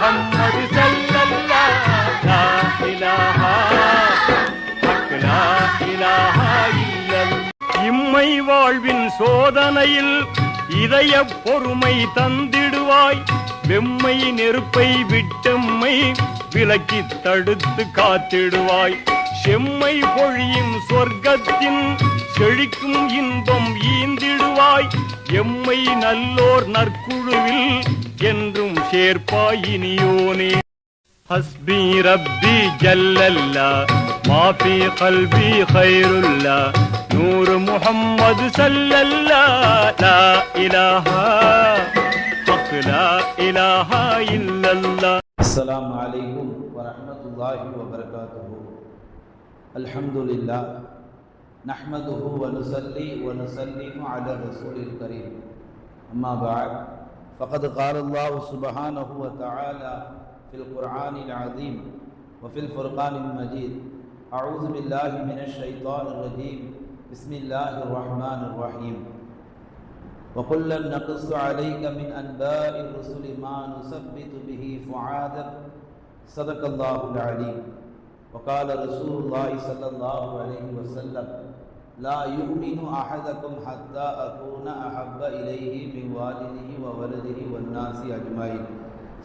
முஹம்மது ஸல்லல்லாஹு லா இலாஹா லா இலாஹா இல்லல்லாஹ். இம்மை வாழ்வின் சோதனையில் இதய பொறுமை தந்திடுவாய். வெம்மை நெருப்பை விட்டம்மை விலக்கி தடுத்து காத்திடுவாய். செம்மை பொழியும் சொர்க்கத்தின் செழிக்கும் இன்பம் ஈந்திடுவாய். எம்மை நல்லோர் நற்குழுவில் என்றும் சேர்ப்பாய் இனியோனே. ஹஸ்பி ரப்பி ஜல்லல்லா மாஃபி கல்பி கைருல்லா நூறு முஹம்மது ஸல்லல்லாஹு லா இலாஹா லா இலாஹா இல்லல்லாஹ். அஸ்ஸலாமு அலைக்கும் வரஹ்மத்துல்லாஹி வபரகாத்துஹு. அல்ஹம்துலில்லாஹ் நஹ்மதுஹு வ நுஸல்லி வ நுஸல்லிமு அலா ரசூலில் கரீம். அம்மா பஅத். ஃபகத் قال الله سبحانه وتعالى في القرآن العظيم وفي الفرقان المجيد. أعوذ بالله من الشيطان الرجيم. بسم الله الرحمن الرحيم. وَكُلًّا نَقُصُّ عَلَيْكَ مِنْ أَنْبَاءِ الرُّسُلِ مَا نُثَبِّتُ بِهِ فُؤَادَكَ. صدق الله العليم. وقال رسول الله صلى الله عليه وسلم لا يؤمن أحدكم حتى أكون أحب إليه من والده وولده والناس أجمعين.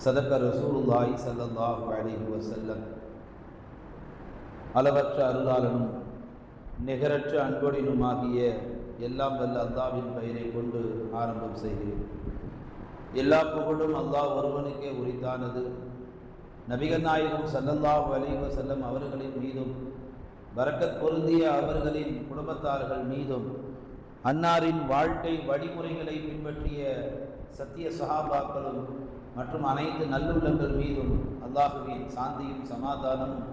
صدق رسول الله صلى الله عليه وسلم. அளவற்ற அருளாளனும் நிகரற்ற அன்பொடினுமாகிய எல்லாம் வல்ல அல்லாஹ்வின் பெயரை கொண்டு ஆரம்பம் செய்கிறேன். எல்லா புகழும் அல்லாஹ் ஒருவனுக்கே உரித்தானது. நபிகள் நாயகம் ஸல்லல்லாஹு அலைஹி வஸல்லம் அவர்களின் மீதும் பரக்கத் பொருந்திய அவர்களின் குடும்பத்தார்கள் மீதும் அன்னாரின் வாழ்க்கை வழிமுறைகளை பின்பற்றிய சத்திய சஹாபாக்களும் மற்றும் அனைத்து நல்லுள்ளங்கள் மீதும் அல்லாஹ்வின் சாந்தியும் சமாதானமும்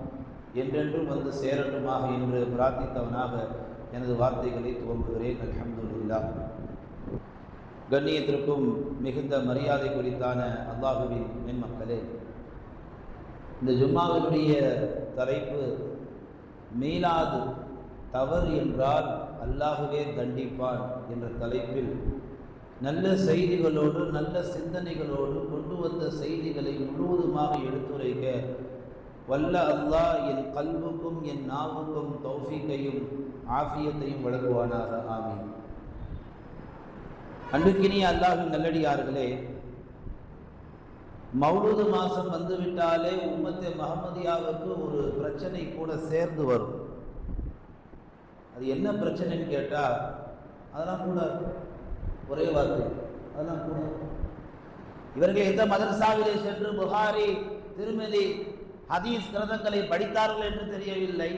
என்றென்றும் வந்து சேரட்டுமாக என்று பிரார்த்தித்தவனாக எனது வார்த்தைகளை துவங்குகிறேன். அல்ஹம்துலில்லாஹ். கண்ணியத்திற்கும் மிகுந்த மரியாதை குறித்தான அல்லாஹுவின் மென்மக்களே, இந்த ஜும்மாவினுடைய தலைப்பு மீலாது தவறு என்றால் அல்லாஹுவே தண்டிப்பான் என்ற தலைப்பில் நல்ல செய்திகளோடு நல்ல சிந்தனைகளோடு கொண்டு வந்த செய்திகளை முழுவதுமாக எடுத்துரைக்க வல்ல அல்லாஹ் என் கல்வுக்கும் என் நாவுக்கும் தௌஃபீக்கையும் ஆஃபியத்தையும் வழங்குவானாக. ஆமீன். அன்புக்கினிய அல்லாஹ்வின் நல்லடியார்களே, மௌலூது மாதம் வந்துவிட்டாலே உம்மத்தே முஹம்மதியாவுக்கு ஒரு பிரச்சனை கூட சேர்ந்து வரும். அது என்ன பிரச்சனைன்னு கேட்டால், அதெல்லாம் கூட ஒரே வார்த்தை, அதெல்லாம் கூட இவர்கள் எந்த மதரசாவிலே சென்று புகாரி திருமதி ஹதீஸ் கிரந்தங்களை படித்தார்கள் என்று தெரியவில்லை.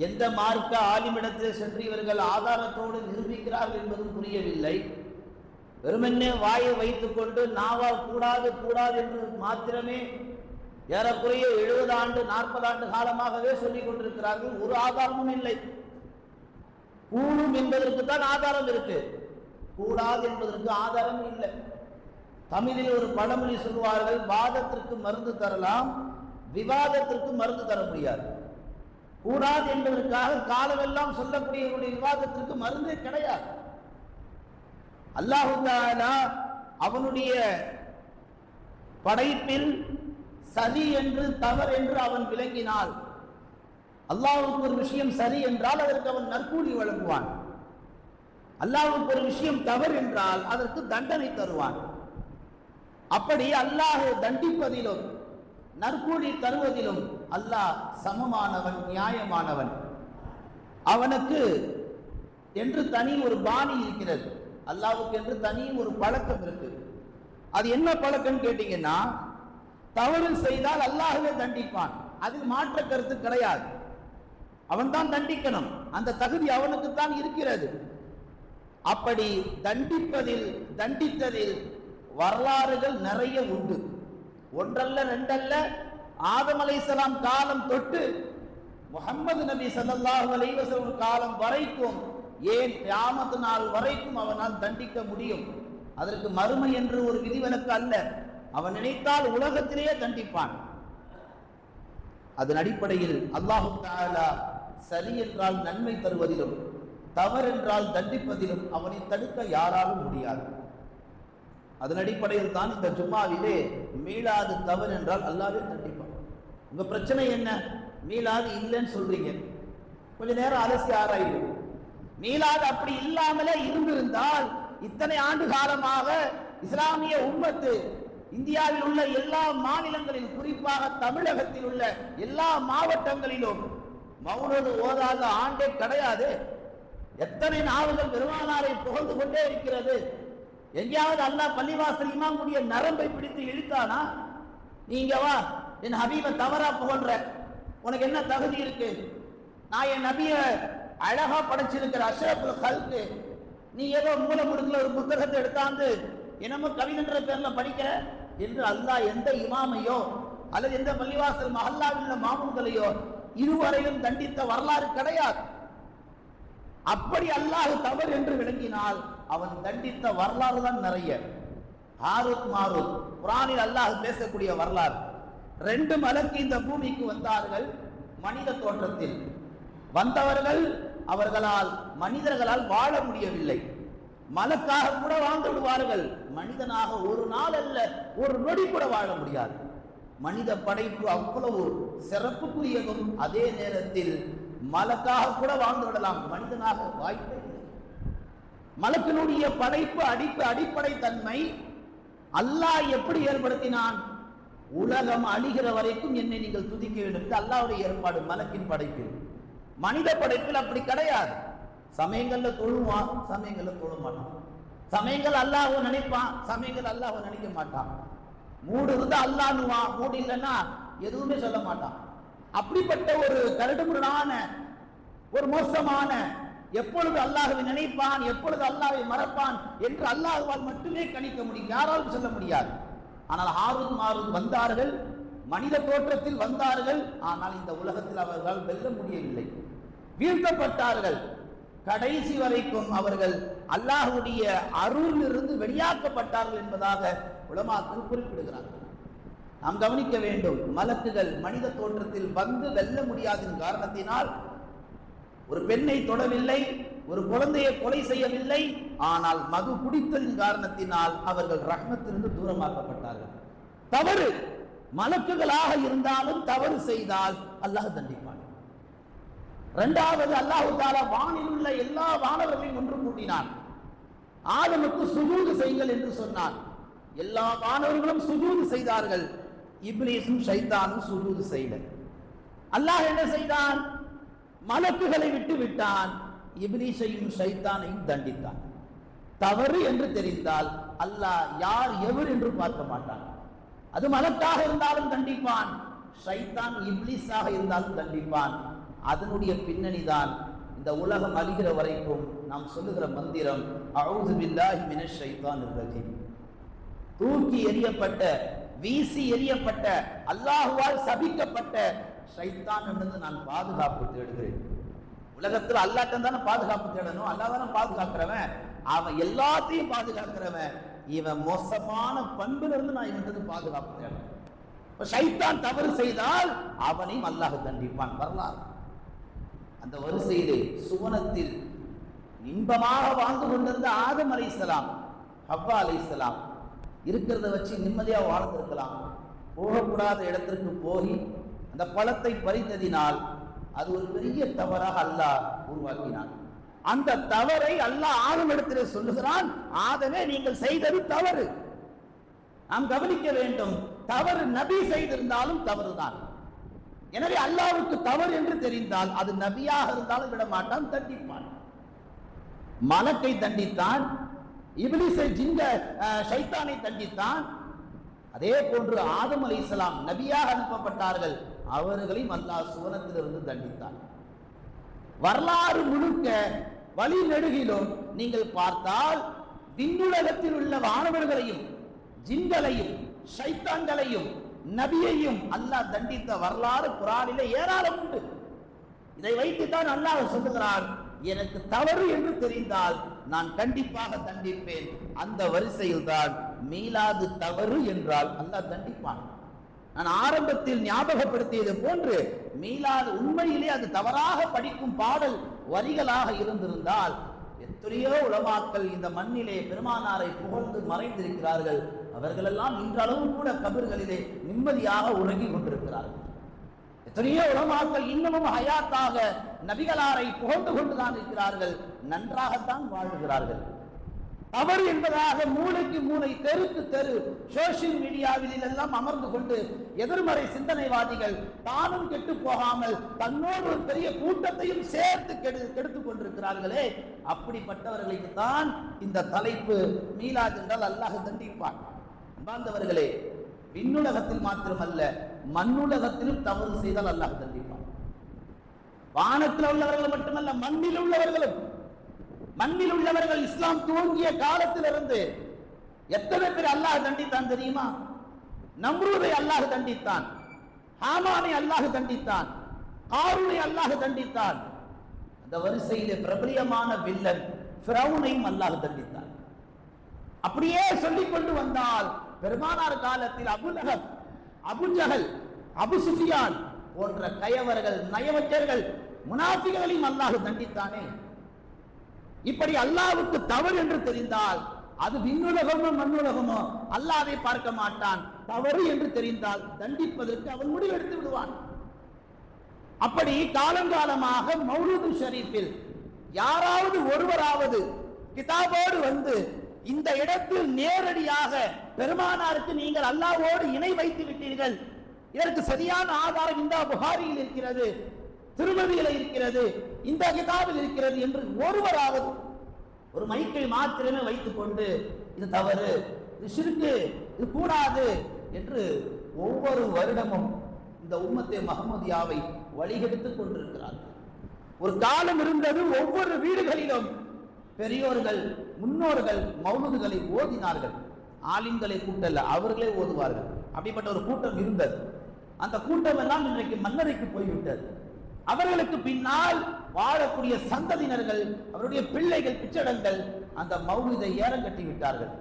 எந்த மார்க்க ஆலிமிடத்தில் சென்று இவர்கள் ஆதாரத்தோடு நிரூபிக்கிறார்கள் என்பதும் புரியவில்லை. வெறுமென்னே வாயை வைத்துக் கொண்டு நாவால் கூடாது கூடாது என்று மாத்திரமே ஏறக்குறைய 70 ஆண்டு 40 ஆண்டு காலமாகவே சொல்லிக் கொண்டிருக்கிறார்கள். ஒரு ஆதாரமும் இல்லை. கூடும் என்பதற்கு தான் ஆதாரம் இருக்கு, கூடாது என்பதற்கு ஆதாரம் இல்லை. தமிழில் ஒரு பழமொழி சொல்வார்கள், வாதத்திற்கு மருந்து தரலாம், விவாதத்திற்கு மருந்து தர முடியாது. கூடாது என்பதற்காக காலமெல்லாம் சொல்லக்கூடிய விவாதத்திற்கு மருந்தே கிடையாது. அல்லாஹு தஆலா அவனுடைய படைப்பில் சரி என்று தவறு என்று அவன் விளங்கினால், அல்லாஹ்வுக்கு ஒரு விஷயம் சரி என்றால் அதற்கு அவன் நற்கூலி வழங்குவான். அல்லாஹ்வுக்கு ஒரு விஷயம் தவறு என்றால் அதற்கு தண்டனை தருவான். அப்படி அல்லாஹ் தண்டிப்பதிலும் நற்கூலி தருவதிலும் அல்லாஹ் சமமானவன், நியாயமானவன். அவனுக்கு என்று தனி ஒரு பாணி இருக்கிறது. அல்லாஹ்வுக்கு என்று தனி ஒரு பழக்கம் இருக்கு. அது என்ன பழக்கம் கேட்டீங்கன்னா, தவறு செய்தால் அல்லாஹ்வே தண்டிப்பான். அதில் மாற்ற கருத்து கிடையாது. அவன் தான் தண்டிக்கணும், அந்த தகுதி அவனுக்கு தான் இருக்கிறது. அப்படி தண்டிப்பதில் தண்டித்ததில் வரலாறுகள் நிறைய உண்டு. ஒன்றல்ல ரெண்டல்ல. ஆதம் அலைஹிஸ்ஸலாம் காலம் தொட்டு முஹம்மது நபி ஸல்லல்லாஹு அலைஹி வஸல்லம் காலம் வரைக்கும், ஏன் கியாமத் நாள் வரைக்கும் அவனால் தண்டிக்க முடியும். அதற்கு மறுமை என்று ஒரு விதிவிலக்கு அல்ல. அவன் நினைத்தால் உலகத்திலேயே தண்டிப்பான். அதன் அடிப்படையில் அல்லாஹு தஆலா சரி என்றால் நன்மை தருவதிலும் தவறு என்றால் தண்டிப்பதிலும் அவனை தடுக்க யாராலும் முடியாது. அதன் அடிப்படையில் தான் இந்த ஜும்மாவிலே மீளாது தவறு என்றால் அல்லாஹ்வே தண்டிப்பான். உங்க பிரச்சனை என்ன? மீளாது இல்லைன்னு சொல்றீங்க. கொஞ்ச நேரம் அலசி ஆராய்வு. மீளாது அப்படி இல்லாமலே இருந்திருந்தால் இத்தனை ஆண்டு காலமாக இஸ்லாமிய உம்மத்து இந்தியாவில் உள்ள எல்லா மாநிலங்களிலும், குறிப்பாக தமிழகத்தில் உள்ள எல்லா மாவட்டங்களிலும் மௌனது ஓதாத ஆண்டே கிடையாது. எத்தனை நாவுகள் பெருமானாரை புகழ்ந்து கொண்டே இருக்கிறது. எங்கேயாவது அல்லாஹ் பள்ளிவாசல் இமாமுடைய நரம்பை பிடித்து இழுத்தானா? நீங்க வா, என் ஹபீபை தவறா புகழ்ற, உனக்கு என்ன தகுதி இருக்கு? நான் என் நபியை அழகா படைச்சிருக்கிற அஷ்ரஃபுல் கல்கு, நீ ஏதோ மூல முடுக்கல ஒரு புத்தகத்தை எடுத்தாந்து என்னமோ கவிதன்ற பேர்ல படிக்கிற என்று அல்லாஹ் எந்த இமாமையோ அல்லது எந்த பள்ளிவாசல் மஹல்லாவில் உள்ள மாமூன்களையோ இதுவரையும் தண்டித்த வரலாறு கிடையாது. அப்படி அல்லாஹ் தவறு என்று விளங்கினால் அவன் தண்டித்த வரலாறு தான் நிறைய. ஹாரூத் மாரூத் குர்ஆனில் அல்லாஹ் பேசக்கூடிய வரலாறு. 2 மலக்கு இந்த பூமிக்கு வந்தார்கள். மனித தோற்றத்தில் வந்தவர்கள் அவர்களால் மனிதர்களால் வாழ முடியவில்லை. மலக்காக கூட வாழ்ந்து விடுவார்கள். மனிதனாக ஒரு நாள் அல்ல, ஒரு நொடி கூட வாழ முடியாது. மனித படைப்பு அவ்வளவு சிறப்புக்குரியதும், அதே நேரத்தில் மலக்காக கூட வாழ்ந்து விடலாம், மனிதனாக வாய்ப்பே இல்லை. மலக்கினுடைய படைப்பு அடிப்படை தன்மை அல்லாஹ் எப்படி ஏற்படுத்தினான்? உலகம் அழிகிற வரைக்கும் என்னை நீங்கள் துதிக்க வேண்டும். இது அல்லாஹ்வுடைய ஏற்பாடு மலக்கின் படைப்பில். மனித படைப்பில் அப்படி கிடையாது. சமயங்கள்ல தொழுவான், சமயங்கள்ல தொழ மாட்டான். சமயங்கள் அல்லாஹ்வை நினைப்பான், சமயங்கள் அல்லாஹ்வை நினைக்க மாட்டான். மூடு இருந்தா அல்லாஹ்னுவான், மூடு இல்லைன்னா எதுவுமே சொல்ல மாட்டான். அப்படிப்பட்ட ஒரு கரடுமுரடான, ஒரு மோசமான, எப்பொழுது அல்லாஹ்வை நினைப்பான், எப்பொழுது அல்லாஹ்வை மறப்பான் என்று அல்லாஹ்வால் மட்டுமே கணிக்க முடியும், யாராலும் சொல்ல முடியாது. ஆனால் ஹாரூத் மாரூத் வந்தார்கள், மனித தோற்றத்தில் வந்தார்கள். ஆனால் இந்த உலகத்தில் அவர்களால் வெல்ல முடியவில்லை, வீழ்த்தப்பட்டார்கள். கடைசி வரைக்கும் அவர்கள் அல்லாஹ்வுடைய அருளிலிருந்து வெளியாக்கப்பட்டார்கள் என்பதாக உலமாக்கள் குறிப்பிடுகிறார்கள். நாம் கவனிக்க வேண்டும், மலக்குகள் மனித தோற்றத்தில் வந்து வெல்ல முடியாதின் காரணத்தினால் ஒரு பெண்ணை தொடவில்லை, ஒரு குழந்தையை கொலை செய்யவில்லை. ஆனால் மது குடித்ததின் காரணத்தினால் அவர்கள் ரஹ்மத்திலிருந்து தூரமாக்கப்பட்டார்கள். தவறு மலக்குகளாக இருந்தாலும் தவறு செய்தால் அல்லாஹ் தண்டிப்பான். இரண்டாவது, அல்லாஹ் தஆலா வானில் உள்ள எல்லா வானவர்களையும் ஒன்று கூட்டினான். ஆதமுக்கு சுஜூது செய்யுங்கள் என்று சொன்னான். எல்லா வானவர்களும் சுஜூது செய்தார்கள். இப்லீஸும் ஷைத்தானும் சுஜூது செய்யல. அல்லாஹ் என்ன செய்தான்? மலக்குகளை விட்டு விட்டான், இப்லீஸையும் ஷைத்தானையும் தண்டித்தான். தவறு என்று தெரிந்தால் அல்லாஹ் யார் எவர் என்று பார்க்க மாட்டான். அது மலக்காக இருந்தாலும் தண்டிப்பான், ஷைத்தான் இப்லீஸாக இருந்தாலும் தண்டிப்பான். அதனுடைய பின்னணிதான் இந்த உலகம் அழிகிற வரைக்கும் நாம் சொல்லுகிற மந்திரம் அஊது பில்லாஹி மினஷ் ஷைத்தானிர் ரஜீம். தூக்கி எறியப்பட்ட, வீசி எறியப்பட்ட, அல்லாஹ்வால் சபிக்கப்பட்ட ஷைத்தான் என்று நான் பாதுகாப்பு தேடுகிறேன். உலகத்தில் அல்லாஹ்தான் தானே பாதுகாப்பு தேடணும், அல்லாஹ் தானே பாதுகாக்கிறவன். அவன் எல்லாத்தையும் பாதுகாக்கிறவன். இவன் மோசமான பண்பிலிருந்து நான் இவன் பாதுகாப்பு தேடணும். ஷைத்தான் தவறு செய்தால் அவனையும் அல்லாஹ் தண்டிப்பான். வரலாறு அந்த வரிசையிலே சுவனத்தில் இன்பமாக வாழ்ந்து கொண்டிருந்த ஆதம் அலைஹிஸ்ஸலாம், ஹவ்வா அலைஹிஸ்ஸலாம் இருக்கிறத வச்சு நிம்மதியா வாழ்ந்திருக்கலாம். போகக்கூடாத இடத்திற்கு போய் அந்த பழத்தை பறித்ததினால் அது ஒரு பெரிய தவறாக அல்லாஹ் உருவாக்கினான். அந்த தவறை அல்லாஹ் ஆதம் இடத்திலே சொல்லுகிறான், ஆதமே நீங்கள் செய்தது தவறு. நாம் கவனிக்க வேண்டும், தவறு நபி செய்திருந்தாலும் தவறுதான். எனவே அல்லாஹ்வுக்கு தவறு என்று தெரிந்தால் அது நபியாக இருந்தாலும் விட மாட்டான், தண்டிப்பான். மலக்கை தண்டித்தான், இப்லீஸை ஷைத்தானை தண்டித்தான். அதே போன்று ஆதம் அலைஹிஸ்ஸலாம் நபியாக அனுப்பப்பட்டார்கள், அவர்களையும் அல்லாஹ் சுவனத்திலிருந்து தண்டித்தான். வரலாறு முழுக்க வழி நெடுகிலும் நீங்கள் பார்த்தால் விண்ணுலகத்தில் உள்ள வானவர்களையும் ஜின்களையும் ஷைத்தான்களையும் நபியையும் அல்லாஹ் தண்டித்த வரலாறு குர்ஆனிலே ஏராளம் உண்டு. இதை வைத்துத்தான் அல்லாஹ் சொல்லுகிறான், எனக்கு தவறு என்று தெரிந்தால் நான் கண்டிப்பாக தண்டிப்பேன். அந்த வரிசையில் தான் மீளாது தவறு என்றால் அல்லாஹ் தண்டிப்பான். நான் ஆரம்பத்தில் ஞாபகப்படுத்தியது போன்று மீளாது உண்மையிலே அது தவறாக படிக்கும் பாடல் வரிகளாக இருந்திருந்தால் எத்தனையோ உலமாக்கள் இந்த மண்ணிலே பெருமானாரை புகழ்ந்து மறைந்திருக்கிறார்கள். அவர்களெல்லாம் இன்றளவு கூட கபர்களிலே நிம்மதியாக உறங்கிக் கொண்டிருக்கிறார்கள். எத்தனையோ உலமாக்கள் இன்னமும் ஹயாத்தாக நபிகளாரை புகழ்ந்து கொண்டுதான் இருக்கிறார்கள், நன்றாகத்தான் வாழ்கிறார்கள். தவறு என்பதாக மூளைக்கு மூளை, தெருக்கு தெரு சோசியல் மீடியாவில் எல்லாம் அமர்ந்து கொண்டு எதிர்மறை சிந்தனைவாதிகள் தானும் கெட்டு போகாமல் தன்னோடு ஒரு பெரிய கூட்டத்தையும் சேர்த்து கெடுத்துக் கொண்டிருக்கிறார்களே, அப்படிப்பட்டவர்களுக்கு தான் இந்த தலைப்பு மீலாத் என்றால் அல்லாஹ் தண்டிப்பான். அன்பார்ந்தவர்களே, விண்ணுலகத்தில் மாத்திரமல்ல மண்ணுலகத்திலும் தவறு செய்தால் அல்லாஹ் தண்டிப்பான். வானத்தில் உள்ளவர்கள் மட்டுமல்ல, மண்ணில் உள்ளவர்களும். மண்ணில் உள்ளவர்கள் இஸ்லாம் துவங்கிய காலத்திலிருந்து எத்தனை பேர் அல்லாஹ் தண்டித்தான் தெரியுமா? நம்ரூதை அல்லாஹ் தண்டித்தான், ஹாமானை அல்லாஹ் தண்டித்தான், காரூனை அல்லாஹ் தண்டித்தான். அந்த வரிசையிலே பிரபலியமான வில்லன் ஃபிரௌனையும் அல்லாஹ் தண்டித்தான். அப்படியே சொல்லிக் கொண்டு வந்தால் பெருமானார் காலத்தில் அபுலஹப், அபுஜஹல், அபு சுஃபியான் போன்ற கயவர்கள், நயவஞ்சர்கள், முனாஃபிகளையும் அல்லாஹ் தண்டித்தானே. இப்படி அல்லாஹ்வுக்கு தவறு என்று தெரிந்தால் அது விண்ணுலகமோ மண்ணுலகமோ அல்லாஹ்வை பார்க்க மாட்டான். தவறு என்று தெரிந்தால் தண்டிப்பதற்கு அவன் முடிவெடுத்து விடுவான். அப்படி காலங்காலமாக மௌலூது ஷரீஃபில் யாராவது ஒருவராவது கிதாபோடு வந்து இந்த இடத்தில் நேரடியாக பெருமானாருக்கு நீங்கள் அல்லாஹ்வோடு இணை வைத்து விட்டீர்கள், இதற்கு சரியான ஆதாரம் இந்த புகாரியில் இருக்கிறது, திருமதியில இருக்கிறது, இந்த கிதாபில் இருக்கிறது என்று ஒருவராவது ஒரு மைக்கை மாத்திரமே வைத்துக் கொண்டு இது தவறு, இது ஷிர்கு, இது கூடாது என்று ஒவ்வொரு வருடமும் இந்த உம்மத்தே முஹம்மதியாவை வழிகெடுத்துக் கொண்டிருக்கிறார்கள். ஒரு காலம் இருந்தது, ஒவ்வொரு வீடுகளிலும் பெரியோர்கள், முன்னோர்கள் மௌலூதுகளை ஓதினார்கள். ஆலிம்களை கூட்டல்ல, அவர்களே ஓதுவார்கள். அப்படிப்பட்ட ஒரு கூட்டம் இருந்தது. அந்த கூட்டம் எல்லாம் இன்றைக்கு மன்னரைக்கு போய்விட்டது. அவர்களுக்கு பின்னால் வாழக்கூடிய சந்ததியினர்கள், அவருடைய பிள்ளைகள், பிச்சடங்கள் அந்த மௌலிதை ஏறங்கட்டி விட்டார்கள்.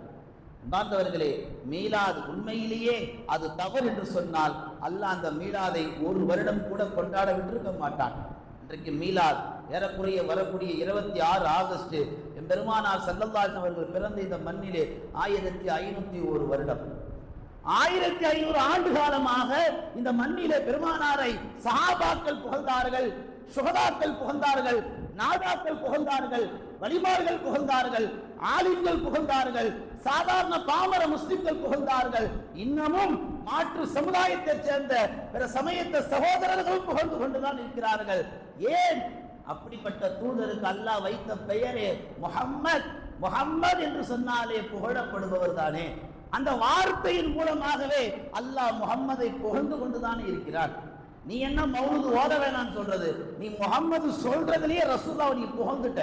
அன்பார்ந்தவர்களே, மீலாது உண்மையிலேயே அது தவறு என்று சொன்னால் அல்லாஹ் அந்த மீலாதை ஒரு வருடம் கூட கொண்டாட விட்டிருக்க மாட்டான். இன்றைக்கு மீலாத் ஏறக்குறைய வரக்கூடிய 26 ஆகஸ்ட் எம்பெருமானார் ஸல்லல்லாஹு அலைஹி அவர்கள் பிறந்த இந்த மண்ணிலே 1501 வருடம், 1500 ஆண்டு காலமாக இந்த மண்ணிலே பெருமானாரை சஹாபாக்கள் புகழ்ந்தார்கள், சுஹதாக்கள் புகழ்ந்தார்கள், நாதாக்கள் புகழ்ந்தார்கள், வலிமார்கள் புகழ்ந்தார்கள், ஆலிம்கள் புகழ்ந்தார்கள், சாதாரண பாமர முஸ்லிம்கள் புகழ்ந்தார்கள். இன்னமும் மாற்று சமுதாயத்தைச் சேர்ந்த பிற சமயத்த சகோதரர்களும் புகழ்ந்து கொண்டுதான் இருக்கிறார்கள். ஏன்? அப்படிப்பட்ட தூதருக்கு அல்லாஹ் வைத்த பெயரே முஹம்மத். முஹம்மத் என்று சொன்னாலே புகழப்படுபவர் தானே. அந்த வார்த்தையின் மூலமாகவே அல்லாஹ் முஹம்மதை புகழ்ந்து கொண்டுதானே இருக்கிறார். நீ என்ன மௌலூது ஓத வேணாம்னு சொல்றது? நீ முஹம்மது சொல்றதுலயே ரசூலுல்லாஹ் நீ புகழ்ந்துட்ட.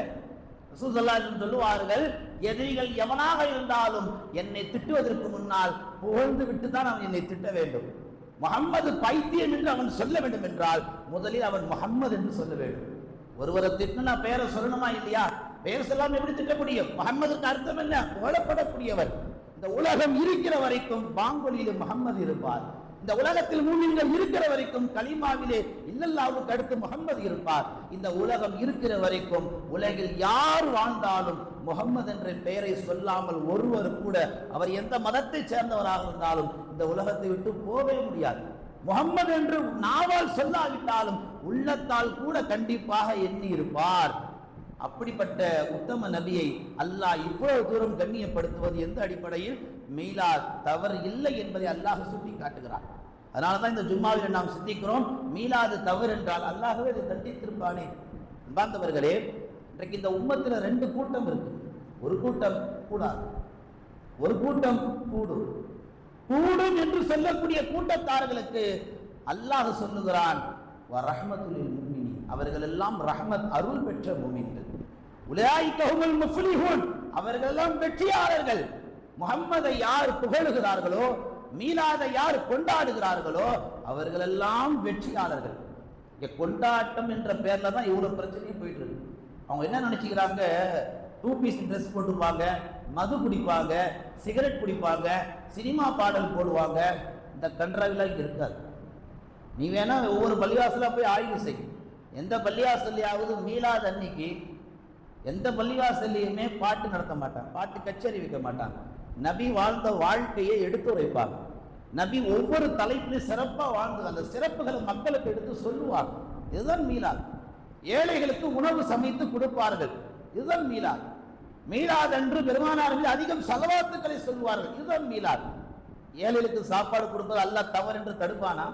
ரசூல் ஸல்லல்லாஹு அலைஹி வஸல்லம் சொல்லுவார்கள், எதிரிகள் எவனாக இருந்தாலும் என்னை திட்டுவதற்கு முன்னால் புகழ்ந்து விட்டு தான் அவன் என்னை திட்ட வேண்டும். முஹம்மது பைத்தியம் என்று அவன் சொல்ல வேண்டும் என்றால் முதலில் அவன் முஹம்மது என்று சொல்ல வேண்டும். ஒருவரை திட்டுனா பெயரை சொல்லணுமா இல்லையா? பெயர் சொல்லாம எப்படி திட்ட முடியும்? முஹம்மதுக்கு அர்த்தம் என்ன? புகழப்படக்கூடியவர். இந்த உலகம் இருக்கிற வரைக்கும் பாங்கொலியிலே முஹம்மது இருப்பார். இந்த உலகத்தில் மூமின்கள் இருக்கிற வரைக்கும் கலிமாவிலே இல்லல்லாஹுக்கு அடுத்து முஹம்மது இருப்பார். இந்த உலகம் இருக்கிற வரைக்கும் உலகில் யார் வாழ்ந்தாலும் முஹம்மது என்ற பெயரை சொல்லாமல் ஒருவர் கூட, அவர் எந்த மதத்தை சேர்ந்தவராக இருந்தாலும் இந்த உலகத்தை விட்டு போகவே முடியாது. முஹம்மது என்று நாவால் சொல்லாவிட்டாலும் உள்ளத்தால் கூட கண்டிப்பாக எண்ணி இருப்பார். அப்படிப்பட்ட உத்தம நபியை அல்லாஹ் இவ்வளவு தூரம் கண்ணியப்படுத்துவது எந்த அடிப்படையில்? மீலாத் தவறு இல்லை என்பதை அல்லாஹ் சுட்டி காட்டுகிறார். அதனாலதான் இந்த ஜும்மாவில் நாம் சிந்திக்கிறோம், மீலாது தவறு என்றால் அல்லாஹ்வே இதை தண்டித்திருப்பானே. அன்பார்ந்தவர்களே, இன்றைக்கு இந்த உம்மத்தில் 2 கூட்டம் இருக்கு. ஒரு கூட்டம் கூடாது, ஒரு கூட்டம் கூடும். கூடும் என்று சொல்லக்கூடிய கூட்டத்தார்களுக்கு அல்லாஹ் சொல்லுகிறான், வரஹ்மத்துல் முஃமினீன், அவர்கள் எல்லாம் ரஹ்மத் அருள் பெற்ற முஃமின்கள். உலாயிக ஹுமுல் முஃப்லிஹூன், அவர்கள் எல்லாம் வெற்றியாளர்கள். முஹம்மதை யார் புகழுகிறார்களோ, மீலாதை யார் கொண்டாடுகிறார்களோ அவர்கள் எல்லாம் வெற்றியாளர்கள். இங்க கொண்டாட்டம் என்ற பேர்ல தான் இவ்வளவு பிரச்சனையும் போயிட்டு இருக்கு. அவங்க என்ன நினைச்சுக்கிறாங்க? 2 பீஸ் ட்ரெஸ் போட்டுப்பாங்க, மது குடிப்பாங்க, சிகரெட் குடிப்பாங்க, சினிமா பாடல் போடுவாங்க. இந்த கன்றாவிலாம் இங்க இருக்காது. நீ வேணா ஒவ்வொரு பள்ளிவாசலா போய் ஆய்வு செய். எந்த பள்ளிவாசல்லையாவது மீலாது அன்னைக்கு எந்த பள்ளிவாசல்லையுமே பாட்டு நடத்த மாட்டான், பாட்டு கச்சேரி வைக்க மாட்டான். நபி வாழ்ந்த வாழ்க்கையை எடுத்து உரைப்பாங்க. நபி ஒவ்வொரு தலைப்பிலும் சிறப்பாக வாழ்ந்து அந்த சிறப்புகளை மக்களுக்கு எடுத்து சொல்லுவார். இதுதான் மீலாத். ஏழைகளுக்கு உணவு சமைத்து கொடுப்பார்கள். இதுதான் மீலாத். மீலாத் என்று பெருமானார் மீது அதிகம் ஸலவாத்துக்களை சொல்வார்கள். இதுதான் மீலாத். ஏழைகளுக்கு சாப்பாடு கொடுப்பது அல்லாஹ் தவறு என்று தடுப்பானா?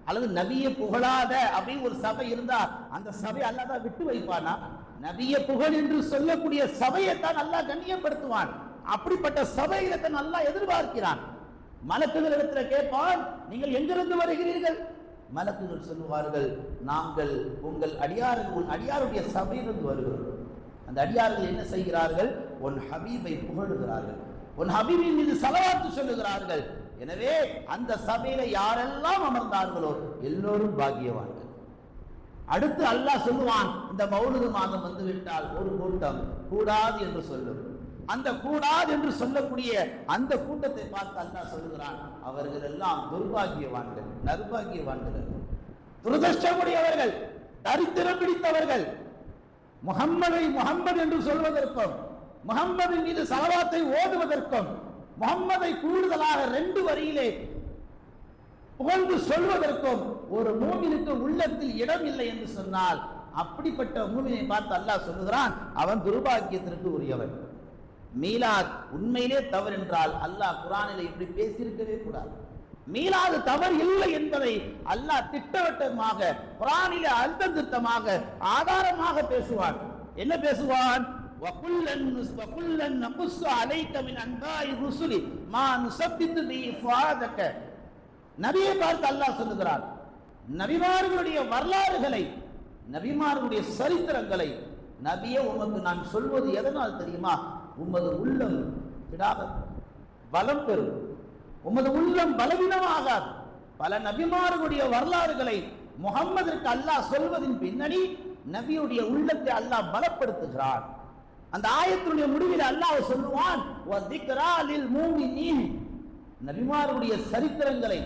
அல்லது நபியை புகழாத அப்படின்னு ஒரு சபை இருந்தா அந்த சபை அல்லாஹ் தான் விட்டு வைப்பானா? நபியை புகழ் என்று சொல்லக்கூடிய சபையை தான் அல்லாஹ் கண்ணியப்படுத்துவான். அப்படிப்பட்ட சபையில தான் அல்லாஹ் எதிர்பார்க்கிறான். மலக்குகள் இடத்துல கேட்பான், நீங்கள் எங்கிருந்து வருகிறீர்கள்? மலக்குகள் சொல்லுவார்கள், நாங்கள் உங்கள் அடியாருடைய சபையிலிருந்து வருகிறோம். அந்த அடியார்கள் என்ன செய்கிறார்கள்? உன் ஹபீபை புகழுகிறார்கள், உன் ஹபீபின் மீது ஸலவாத்து சொல்லுகிறார்கள். எனவே அந்த சபையில யாரெல்லாம் அமர்ந்தார்களோ எல்லோரும் பாக்கியவான்கள். அடுத்து அல்லாஹ் சொல்லுவான், இந்த மௌலிது மாதம் வந்துவிட்டால் ஒரு கூட்டம் கூடாது என்று சொல்லும். அந்த கூடாது என்று சொல்லக்கூடிய அந்த கூட்டத்தை பார்த்து அல்லாஹ் சொல்லுகிறான், அவர்கள் எல்லாம் துர்பாகியவான்கள், நர்பாகியவான்கள், துரதிர்ஷ்டமுடையவர்கள், தரித்திரம் பிடித்தவர்கள். முஹம்மது என்று சொல்வதற்கும் முஹம்மதின் மீது ஸலவாத்தை ஓதுவதற்கும் முஹம்மதை கூடுதலாக 2 வரியிலே புகழ்ந்து சொல்வதற்கும் ஒரு மூமினுக்கு உள்ளத்தில் இடம் இல்லை என்று சொன்னால் அப்படிப்பட்ட மூமினை பார்த்து அல்லாஹ் சொல்லுகிறான், அவன் துர்பாக்கியத்திற்கு உரியவன். மீலாத் உண்மையிலே தவறு என்றால் அல்லாஹ் குர்ஆனிலே இப்படி பேசியிருக்கவே கூடாது. மீலாது தவறு இல்லை என்பதை அல்லாஹ் திட்டவட்டமாக குர்ஆனிலே அழுத்தம் திருத்தமாக ஆதாரமாக பேசுவான். என்ன பேசுவான்? வகுல்லன் நகுஸ்ஸு அலைக மின் அன்பாஇ ருசுலி மா நுஸப்பித்து பிஹி ஃபுஆதக. நபியை பார்த்து அல்லாஹ் சொல்லுகிறான், நபிமார்களுடைய வரலாறுகளை, நபிமார்களுடைய சரித்திரங்களை நபியே உமக்கு நான் சொல்வது எதனால் தெரியுமா? உமது உள்ளம் விடாத பலம் பெறும், உமது உள்ளம் பலவீனமாகாது. பல நபிமார்களுடைய வரலாறுகளை முஹம்மதிற்கு அல்லாஹ் சொல்வதின் பின்னணி நபியுடைய உள்ளத்தை அல்லாஹ் பலப்படுத்துகிறான். அந்த ஆயத்தினுடைய முடிவில் அல்லாஹ் சொல்லுவான், வதிக்ரா லில் மூமினீன். நபிமார்களுடைய சரித்திரங்களை,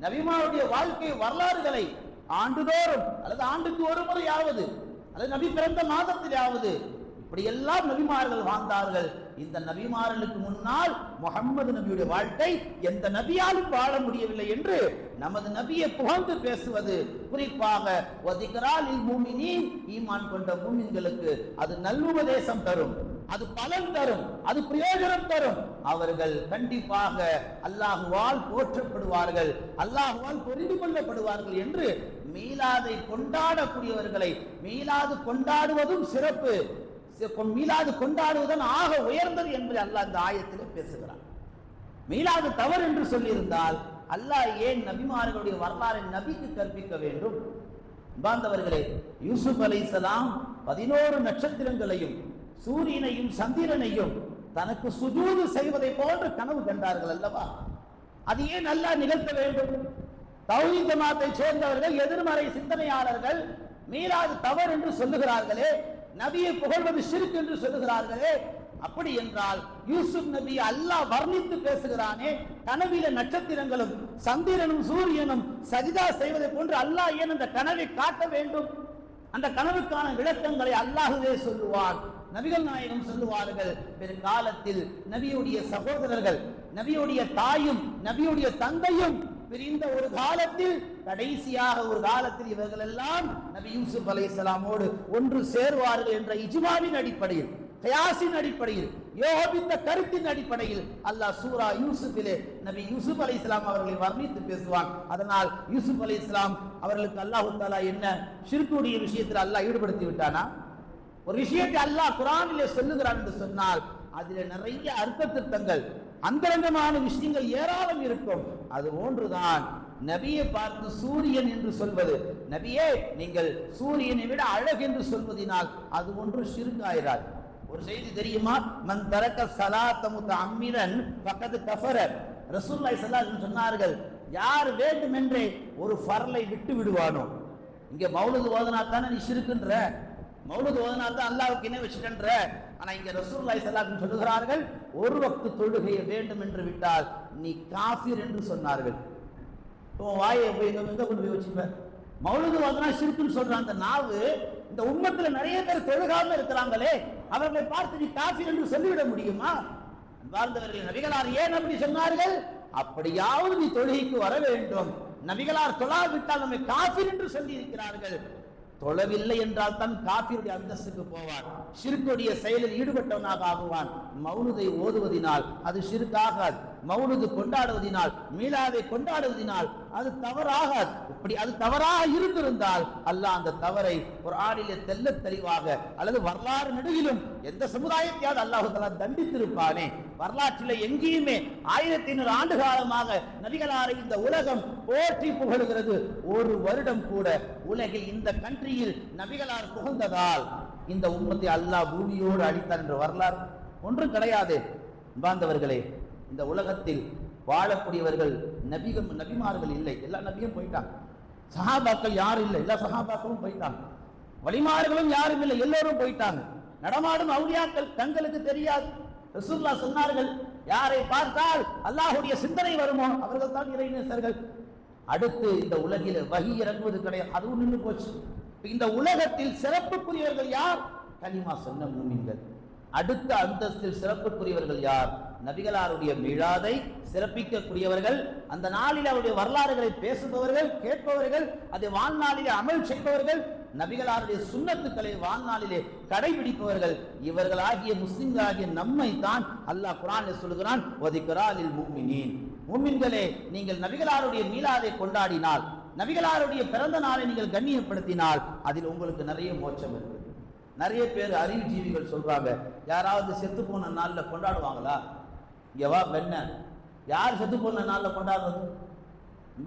நபிமாருடைய வாழ்க்கை வரலாறுகளை ஆண்டுதோறும் அல்லது ஆண்டுக்கு ஒரு முறையாவது அல்லது நபி பிறந்த மாதத்திலாவது இப்படியெல்லாம் நபிமார்கள் வாழ்ந்தார்கள். இந்த நபிமார்களுக்கு முன்னால் முஹம்மது நபியுடைய வாழ்க்கை எந்த நபியாலும் வாழ முடியவில்லை என்று நமது நபியை புகழ்ந்து பேசுவது, குறிப்பாக வதிக்ராலில் மூமினீன், ஈமான் கொண்ட மூமின்களுக்கு அது நல்லுபதேசம் தரும், அது பலன் தரும், அது பிரயோஜனம் தரும். அவர்கள் கண்டிப்பாக அல்லாஹுவால் போற்றப்படுவார்கள், அல்லாஹுவால் புரிந்து கொள்ளப்படுவார்கள் என்று மீலாதை கொண்டாடக்கூடியவர்களை, மீலாது கொண்டாடுவதும் சிறப்பு, மீலாது கொண்டாடுவதன் ஆக உயர்ந்தது என்பதை அல்லாஹ் இந்த ஆயத்தில் பேசுகிறார். மீலாது தவறு என்று சொல்லியிருந்தால் அல்லாஹ் ஏன் நபிமார்களுடைய வரலாறை நபிக்கு கற்பிக்க வேண்டும்? பாந்தவர்களே, யூசுப் அலைஹிஸ்ஸலாம் 11 நட்சத்திரங்களையும் சூரியனையும் சந்திரனையும் தனக்கு சுஜூது செய்வதை போன்று கனவு கண்டார்கள் அல்லவா? அது ஏன் அல்லாஹ் நிகழ்த்த வேண்டும்? தௌஹீத் ஜமாத்தை சேர்ந்தவர்கள், எதிர்மறை சிந்தனையாளர்கள் மீலாது தவறு என்று சொல்லுகிறார்களே, நபியை புகழ்வது ஷிர்க் என்று சொல்லுகிறார்களே. அப்படி என்றால் யூசுப் நபி அல்லாஹ் வர்ணித்து பேசுகிறானே, கனவில நட்சத்திரங்களும் சந்திரனும் சூரியனும் சஜிதா செய்வதை போன்று அல்லாஹ் ஏன் அந்த கனவை காட்ட வேண்டும்? அந்த கனவுக்கான விளக்கங்களை அல்லாஹ்வே சொல்லுவான். நபிகள் நாயகம் சொல்லுவார்கள், பிற்காலத்தில் நபியுடைய சகோதரர்கள், நபியுடைய தாயும் நபியுடைய தந்தையும் பிரிந்த ஒரு காலத்தில், கடைசியாக ஒரு காலத்தில் இவர்கள் எல்லாம் நபி யூசுப் அலைஹிஸ்ஸலாமோடு ஒன்று சேருவார்கள் என்ற இஜ்மாவின் அடிப்படையில், கயாசின் அடிப்படையில், யோகித்த கருத்தின் அடிப்படையில் அல்லாஹ் சூரா யூசுஃபிலே நபி யூசுப் அலைஹிஸ்ஸலாம் அவர்களை வர்ணித்து பேசுவான். அதனால் யூசுப் அலைஹிஸ்ஸலாம் அவர்களுக்கு அல்லாஹ் தஆலா என்ன ஷிர்க்குடைய விஷயத்தில் அல்லாஹ் ஈடுபடுத்தி விட்டானா? ஒரு விஷயத்தை அல்லாஹ் குர்ஆனிலே சொல்லுகிறான் என்று சொன்னால் அதிலே நிறைய அர்த்த திருத்தங்கள், அந்தரங்கமான விஷயங்கள் ஏராளம் இருக்கும். அது ஒன்றுதான் நபியை பார்த்து சூரியன் என்று சொல்வது. நபியே, நீங்கள் சூரியனை விட அழகு என்று சொல்வதனால் அது ஒன்று ஷிர்காயிராது. ஒரு செய்தி தெரியுமா? மன் தரக்க ஸலாத்த முத்தஅம்மிரன் ஃபகத் கஃபர. ரசூலுல்லாஹி ஸல்லல்லாஹு அலைஹி வஸல்லம் சொன்னார்கள், யார் வேண்டுமென்றே ஒரு ஃபர்லை விட்டு விடுவானோ. இங்க மௌலிது ஓதுனா தானே நீ ஷிர்க்குன்ற, மௌலிது ஓதுனா தான் அல்லாஹ்வுக்கு இணை வச்சிட்டன்ற. ஆனா இங்க ரசூலுல்லாஹி ஸல்லல்லாஹு அலைஹி வஸல்லம் சொல்லுகிறார்கள், ஒரு வக்து தொழுகையை வேண்டும் என்று விட்டால் நீ காஃபிர் என்று சொன்னார்கள். வாயை போய் எங்க கொண்டு போய் வச்சுப்ப? மௌலிது ஓதுனா ஷிர்க்குன்னு சொல்றான். அந்த நாவு இந்த உம்மத்துல நிறைய பேர் தொழுகாம இருக்கிறாங்களே, அவர்களை பார்த்து நீ காஃபிர் என்று சொல்லிவிட முடியுமா? வாழ்ந்தவர்கள் நபிகளார் ஏன் அப்படி சொன்னார்கள்? அப்படியாவது நீ தொழுகைக்கு வர வேண்டும். நபிகளார் தொழாவிட்டால் நம்மை காஃபிர் என்று சொல்லி இருக்கிறார்கள். தொழவில்லை என்றால் தான் காஃபிருடைய அந்தஸ்துக்கு போவான், ஷிர்க்குடைய செயலில் ஈடுபட்டவனாக ஆகுவான். மௌலுதை ஓதுவதினால் அது ஷிர்காகாது, மௌலுது கொண்டாடுவதினால், மீலாதை கொண்டாடுவதினால் அது தவறாகாது. இப்படி அது தவறாக இருந்திருந்தால் அல்லாஹ் அந்த தவறை குர்ஆனிலே தெள்ளத் தெளிவாக அல்லது வரலாறு நெடுகிலும் எந்த சமுதாயத்தையாவது அல்லாஹ் தஆலா தண்டித்திருப்பானே. வரலாற்றிலே எங்கேயுமே 1500 ஆண்டு காலமாக நபிகளாரை இந்த உலகம் போற்றி புகழுகிறது. ஒரு வருடம் கூட உலகில் இந்த கண்ட்ரியில் நபிகளார் புகழ்ந்ததால் இந்த உம்மத்தை அல்லாஹ் பூமியோடு அழித்தார் என்ற வரலாறு ஒன்றும் கிடையாது. பாந்தவர்களே, இந்த உலகத்தில் வாழக்கூடியவர்கள் நபிமார்கள் இல்லை, எல்லா நபியும் போயிட்டாங்க. சஹாபாக்கள் யாரும் இல்லை, எல்லா சஹாபாக்களும் போயிட்டாங்க. வலிமார்களும் யாரும் இல்லை, எல்லோரும் போயிட்டாங்க. நடமாடும் அவுலியாக்கள் தங்களுக்கு தெரியாது. ரசூலுல்லாஹ் சொன்னார்கள், யாரை பார்த்தால் அல்லாஹ்வுடைய சிந்தனை வருமோ அவர்கள் தான் இறைநேசர்கள். அடுத்து இந்த உலகில் வஹி இறங்குவது கிடையாது, அதுவும் நின்று போச்சு. இந்த உலகத்தில் சிறப்புக்குரியவர்கள் யார்? கலிமா சொன்ன மூமின்கள். அடுத்த அந்தஸ்தில் சிறப்புக்குரியவர்கள் யார்? நபிகளாருடைய மீளாதை சிறப்பிக்கக்கூடியவர்கள், அந்த நாளில் அவருடைய வரலாறுகளை பேசுபவர்கள், கேட்பவர்கள், அதை வாழ்நாளிலே அமல் செய்பவர்கள், நபிகளாருடைய சுன்னத்துக்களை வாழ்நாளிலே கடைபிடிப்பவர்கள். இவர்களாகிய முஸ்லிம்களாகிய நம்மை தான் அல்லாஹ் குர்ஆனில் சொல்கிறான், வதிக்ராலில் முஃமினீன். முஃமின்களே, நீங்கள் நபிகளாருடைய மீளாதை கொண்டாடினால், நபிகளாருடைய பிறந்த நாளை நீங்கள் கண்ணியப்படுத்தினால் அதில் உங்களுக்கு நிறைய மோட்சம் இருக்கு. நிறைய பேர் அறிவுஜீவிகள் சொல்றாங்க, யாராவது செத்து போன நாளில் கொண்டாடுவாங்களா? இங்கவா பெண்ண, யார் செத்து போன நாளில் கொண்டாடுறது?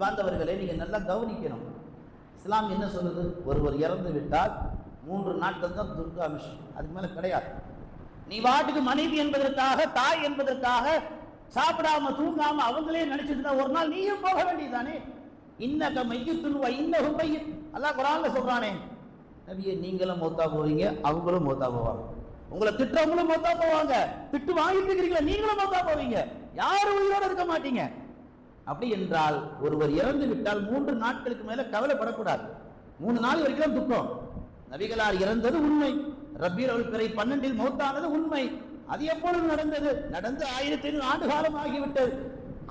பாந்தவர்களே, நீங்க நல்லா கவனிக்கணும். இஸ்லாம் என்ன சொல்லுது? ஒருவர் இறந்து விட்டால் 3 நாட்கள் தான் துர்காமிஷம், அதுக்கு மேல கிடையாது. நீ வாட்டுக்கு மனைவி என்பதற்காக, தாய் என்பதற்காக சாப்பிடாம தூங்காம அவங்களே நினைச்சிட்டு தான் ஒரு நாள் நீயும் போக வேண்டியதானே. இன்னக மையத்துன் வ இன்னஹும் மையத், அல்லாஹ் குர்ஆன்ல சொல்றானே, நபியே நீங்களும் மௌத்தா போவீங்க, அவங்களும் மௌத்தா போவாங்க. உங்களை திட்டவங்களும் மௌத்தா போவாங்க, திட்டு வாங்கிட்டு இருக்கிறீங்களா நீங்களும் மௌத்தா போவீங்க, யாரும் உயிரோடு இருக்க மாட்டீங்க. அப்படி என்றால் ஒருவர் இறந்து விட்டால் 3 நாட்களுக்கு மேல கவலைப்படக்கூடாது. 3 நாள் வரைக்கும் துக்கம். நபிகளார் இறந்தது உண்மை, ரபீல் அவல் பிறை 12 மௌத்தானது உண்மை. அது எப்பொழுது நடந்தது? நடந்து 1500 ஆண்டு காலம் ஆகிவிட்டது.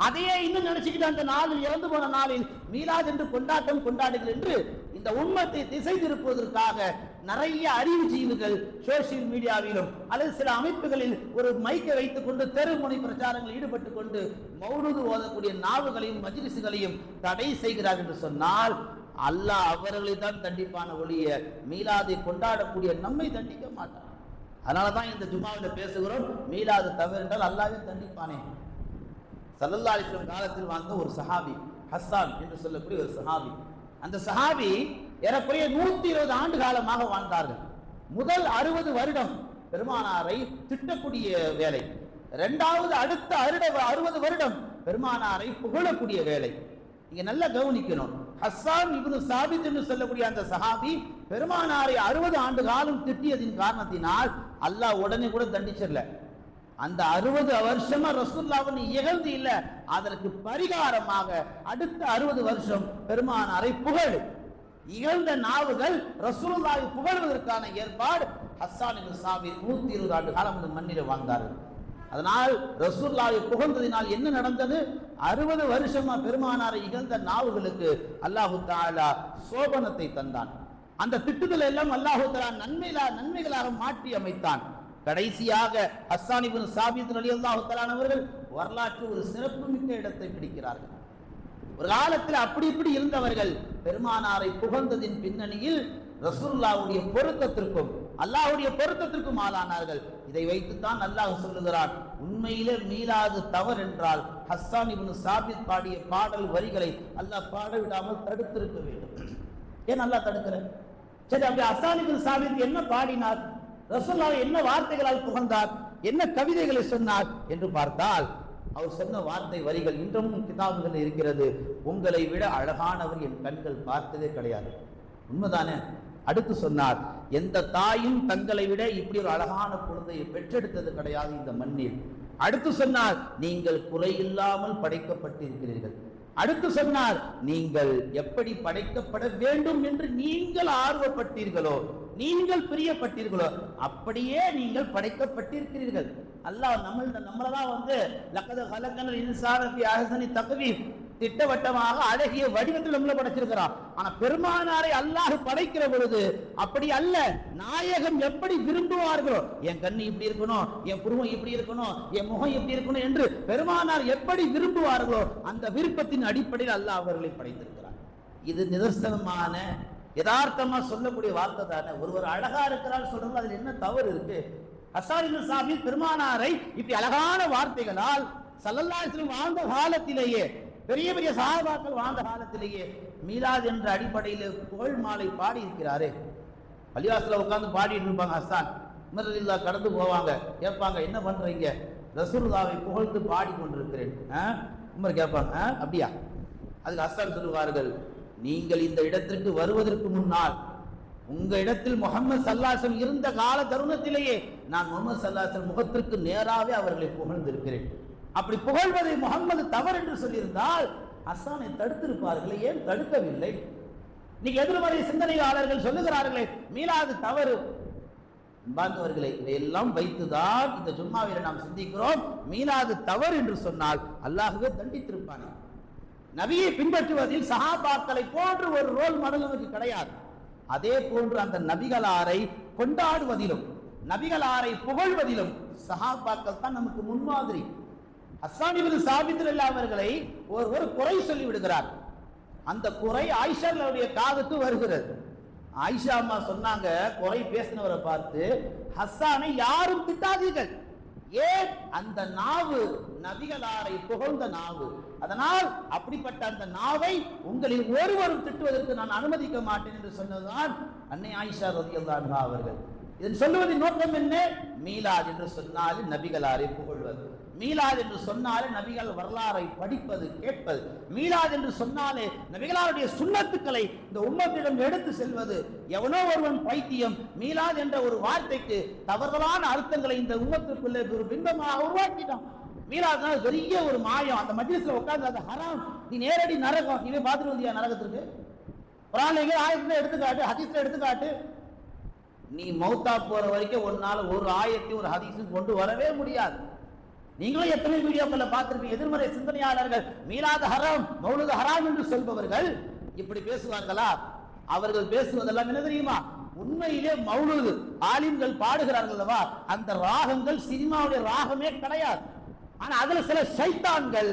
அதையே இன்னும் நினைச்சுக்கிட்டு அந்த நாளில், இறந்து போன நாளில் மீலாத் என்று கொண்டாட்டம் கொண்டாடுங்கள் என்று இந்த உம்மத்தை திசை திருப்புவதற்காக நிறைய அறிவுஜீவிகள் சோசியல் மீடியாவிலும் அல்லது சில அமைப்புகளில் ஒரு மைக்கை வைத்துக் கொண்டு தெருமுனை பிரச்சாரங்களில் ஈடுபட்டுக் கொண்டு மௌலூது ஓதக்கூடிய நாவுகளையும் மஜ்லிஸ்களையும் தடை செய்கிறார் என்று சொன்னால் அல்லாஹ் அவர்களை தான் தண்டிப்பான ஒழிய மீலாதை கொண்டாடக்கூடிய நம்மை தண்டிக்க மாட்டான். அதனாலதான் இந்த ஜும்மாவில் பேசுகிறோம், மீலாது தவறு என்றால் அல்லாஹ்வே தண்டிப்பானே. ஸல்லல்லாஹு அலைஹி வஸல்லம் காலத்தில் வாழ்ந்த ஒரு சஹாபி, ஹஸ்ஸான் என்று சொல்லக்கூடிய ஒரு சஹாபி. அந்த சஹாபி ஏறக்குறைய 120 ஆண்டு காலமாக வாழ்ந்தார்கள். முதல் 60 வருடம் பெருமானாரை திட்டக்கூடிய வேலை, இரண்டாவது அடுத்த 60 வருடம் பெருமானாரை புகழக்கூடிய வேலை. நீங்க நல்லா கவனிக்கணும். ஹஸ்ஸான் இப்னு சாபித் என்று சொல்லக்கூடிய அந்த சஹாபி பெருமானாரை 60 ஆண்டு காலம் திட்டியதின் காரணத்தினால் அல்லாஹ் உடனே கூட தண்டிச்சிடல. அந்த 60 வருஷமா ரசூலுல்லாஹ்வை இகழ்ந்து இல்ல, அதற்கு பரிகாரமாக அடுத்த 60 வருஷம் பெருமானாரை புகழ். இகழ்ந்த நாவுகள் ரசூலுல்லாஹ்வை புகழ்வதற்கான ஏற்பாடு. ஹஸ்ஸான் இப்னு சாபித் 120 ஆண்டு காலம் இந்த மண்ணில் வாழ்ந்தார்கள். அதனால் ரசூலுல்லாஹ்வை புகழ்ந்ததினால் என்ன நடந்தது? 60 வருஷமா பெருமானாரை இகழ்ந்த நாவுகளுக்கு அல்லாஹு தஆலா சோபனத்தை தந்தான். அந்த திட்டுதல் எல்லாம் அல்லாஹு தஆலா நன்மைகளாக மாற்றி அமைத்தான். கடைசியாக ஹஸ்ஸான் இப்னு சாபித் ரலியல்லாஹு தஆலா அவர்கள் வரலாற்று ஒரு சிறப்புமிக்க இடத்தை பிடிக்கிறார்கள். ஒரு காலத்தில் அப்படி இப்படி இருந்தவர்கள் பெருமானாரை புகழ்ந்ததின் பின்னணியில் ரசூலுல்லாஹ்வுடைய பொருத்தத்திற்கும் அல்லாஹ்வுடைய பொருத்தத்திற்கும் ஆளானார்கள். இதை வைத்துத்தான் அல்லாஹ் சொல்லுகிறான், உண்மையிலே மீளாது தவறு என்றால் ஹஸ்ஸான் இப்னு சாபித் பாடிய பாடல் வரிகளை அல்லாஹ் பாட விடாமல் தடுத்திருக்க வேண்டும். ஏன் அல்லாஹ் தடுக்கிற? சரி, அப்படி ஹஸ்ஸான் இப்னு சாபித் என்ன பாடினார்? ரசூலுல்லாஹ் என்ன வார்த்தைகளால் புகழ்ந்தார்? என்ன கவிதைகளை சொன்னார் என்று பார்த்தால் அவர் சொன்ன வார்த்தை வரிகள் இன்றும் கிதாபுகள் இருக்கிறது. உங்களை விட அழகானவர் என் கண்கள் பார்த்ததே கிடையாது. உண்மைதானே? அடுத்து சொன்னார், எந்த தாயும் தங்களை விட இப்படி ஒரு அழகான குழந்தையை பெற்றெடுத்தது கிடையாது இந்த மண்ணில். அடுத்து சொன்னார், நீங்கள் குறையில்லாமல் படைக்கப்பட்டிருக்கிறீர்கள். அடுத்து சொன்னார், நீங்கள் எப்படி படைக்கப்பட வேண்டும் என்று நீங்கள் ஆர்வப்பட்டீர்களோ, நீங்கள் பிரியப்பட்டீர்களோ, அப்படியே நீங்கள் படைக்கப்பட்டிருக்கிறீர்கள். அல்லாஹ் நம்மளதான் லக்கத கலக்கல் இன்சான ஃபீ அஹ்ஸனி தக்வீம், திட்டவட்டமாக அழகிய வடிவத்தில் நம்மள படைச்சிருக்கிறான். ஆனா பெருமானாரை அல்லாஹ் படைக்கிற பொழுது அப்படி அல்ல. நாயகம் எப்படி விரும்புவார்களோ, என் கண்ணு இப்படி இருக்கணும், என் புருவம் இப்படி இருக்கணும், என் முகம் இப்படி இருக்கணும் என்று பெருமானார் எப்படி விரும்புவார்களோ அந்த விருப்பத்தின் அடிப்படையில் அல்லாஹ் அவர்களை படைத்திருக்கிறார். இது நிதர்சனமான யதார்த்தமா சொல்லக்கூடிய வார்த்தை தானே. ஒருவர் அழகா இருக்கிறார் சொல்றது அதுல என்ன தவறு இருக்கு? ஹஸ்ஸான் இப்னு சாபித் பெருமானாரை இப்படி அழகான வார்த்தைகளால் ஸல்லல்லாஹு அலைஹி வஸல்லம் வாழ்ந்த காலத்திலேயே, பெரிய பெரிய சஹாபாக்கள் வாழ்ந்த காலத்திலேயே மீலாத் என்ற அடிப்படையில் புகழ் மாலை பாடி இருக்கிறாரே. பள்ளிவாசல உட்கார்ந்து பாடிட்டு இருப்பாங்க. ஹஸ்ஸான் உமர் ரலியல்லாஹு கடந்து போவாங்க, கேட்பாங்க என்ன பண்றீங்க? ரசூலுல்லாஹ்வை புகழ்ந்து பாடி கொண்டிருக்கிறேன். உமர் கேட்பாங்க, அப்படியா? அதுக்கு ஹஸ்ஸான் சொல்லுவார்கள், நீங்கள் இந்த இடத்திற்கு வருவதற்கு முன்னால் உங்க இடத்தில் முஹம்மது ஸல்லல்லாஹு அலைஹி வஸல்லம் இருந்த கால தருணத்திலேயே நான் முஹம்மது ஸல்லல்லாஹு அலைஹி வஸல்லம் முகத்திற்கு நேராகவே அவர்களை புகழ்ந்திருக்கிறேன். அப்படி புகழ்வதை முஹம்மது தவறு என்று சொல்லியிருந்தால் ஹஸ்ஸானை தடுத்திருப்பார்களே, ஏன் தடுக்கவில்லை? நீங்க எதிர்மறை சிந்தனையாளர்கள் சொல்லுகிறார்களே மீலாது தவறு. பாந்தவர்களை இதையெல்லாம் வைத்துதான் இந்த ஜும்மாவில் நாம் சிந்திக்கிறோம். மீலாது தவறு என்று சொன்னால் அல்லாஹ்வே தண்டித்திருப்பானே. நபியை பின்பற்றுவதில் சஹாபாக்களை போன்று ஒரு ரோல் மாடல் நமக்கு கிடையாது. அதே போன்று அந்த நபிகளாரை கொண்டாடுவதிலும் நபிகளாரை புகழ்வதிலும் சஹாபாக்கள் தான் நமக்கு முன்மாதிரி. ஹஸ்ஸான் இப்னு சாபித் ரலியல்லாஹு அவர்களை ஒரு குறை சொல்லி விடுகிறார். அந்த குறை ஆயிஷாவுடைய காதுக்கு வருகிறது. ஆயிஷா அம்மா சொன்னாங்க, குறை பேசினவரை பார்த்து, ஹஸ்ஸானை யாரும் திட்டாதீர்கள். ஏன்? அந்த நாவு நபிகளாரை புகழ்ந்த நாவு. அதனால் அப்படிப்பட்ட அந்த நாவை உங்களில் ஒருவரும் திட்டுவதற்கு நான் அனுமதிக்க மாட்டேன் என்று சொன்னதுதான் அன்னை ஆயிஷா ரலியல்லாஹு அன்ஹா அவர்கள். இதன் சொல்லுவதின் நோக்கம் என்ன? மீலாத் என்று சொன்னாலே நபிகளாரை புகழ்வது, மீலாத் என்று சொன்னாலே நபிகள் வரலாறை படிப்பது, கேட்பது, மீலாத் என்று சொன்னாலே நபிகளாருடைய சுன்னத்துக்களை இந்த உம்மத்திடம் எடுத்து செல்வது. எவனோ ஒருவன் பைத்தியம் மீலாத் என்ற ஒரு வார்த்தைக்கு தவறுதலான அர்த்தங்களை இந்த உம்மத்திற்குள்ளே ஒரு பிம்பமாக உருவாக்கிட்டான். மீலாத் பெரிய ஒரு மாயம். அந்த மஜ்லிஸ்ல உட்கார்ந்து அது ஹராம், நீ நேரடி நரகம். நீவே பார்த்துட்டு வந்தியா நரகத்திற்கு? குர்ஆன்ல எங்க ஆயத்துல எடுத்துக்காட்டு, ஹதீஸ்ல எடுத்துக்காட்டு. நீ மௌத்தா போற வரைக்கும் ஒன்னால ஒரு ஆயத்தையும் ஒரு ஹதீஸும் கொண்டு வரவே முடியாது. நீங்களும் எத்தனை வீடியோக்களை பார்த்திருப்பீங்க. எதிர்மறை சிந்தனையாளர்கள் மீலாது ஹராம், மௌலூது ஹராம் என்று சொல்பவர்கள் இப்படி பேசுவார்களா? அவர்கள் பேசுவதெல்லாம் என்ன தெரியுமா? உண்மையிலே மௌலூது ஆலிம்கள் பாடுகிறார்கள் அல்லவா, அந்த ராகங்கள் சினிமாவுடைய ராகமே கிடையாது. ஆனா அதுல சில ஷைத்தான்கள்